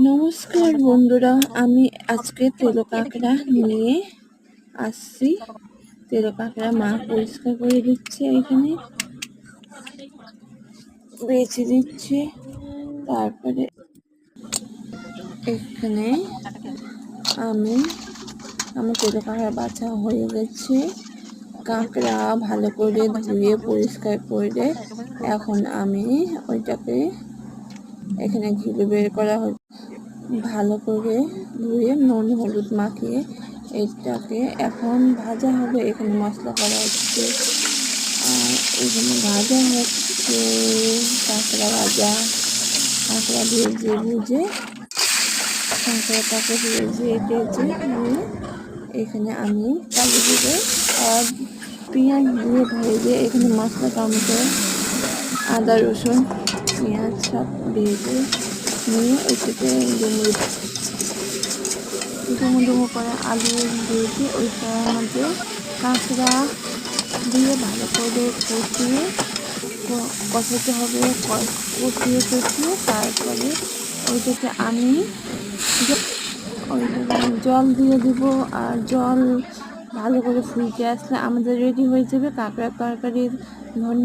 নমস্কার বন্ধুরা, আমি আজকে তেলো কাঁকড়া নিয়ে আসছি। তেলো কাঁকড়া মা পরিষ্কার করে দিচ্ছে, এখানে বেছে দিচ্ছে। তারপরে এখানে আমার তেলো কাঁকড়া বাছা হয়ে গেছে। কাঁকড়া ভালো করে ধুয়ে পরিষ্কার করে এখন আমি ওইটাকে এখানে ঘিরে বের করা হচ্ছে। ভালো করে ধুয়ে নুন হলুদ মাখিয়ে এটাকে এখন ভাজা হবে। এখানে মশলা করা হচ্ছে আর এখানে ভাজা হচ্ছে কাঁকড়া ভাজা। কাঁকড়া ভেজে ভুজে কাঁকড়াটাকে ভেজে টেজে নিয়ে এখানে আমি কালো জিরে আর পেঁয়াজ দিয়ে ভেজে এখানে মশলা টমেটো আদা রসুন পেঁয়াজ সব ভেজে নিয়ে এটাকে ডুমো করে আলু দিয়েছি। ওইটার মধ্যে কাঁকড়া দিয়ে ভালো করে কষাতে হবে। কষিয়ে তারপরে ওইটাকে আমি জল দিয়ে দিব। আর জল ভালো করে ফুটে আসলে আমাদের রেডি হয়ে যাবে কাঁকড়ার তরকারি। ধন্যবাদ।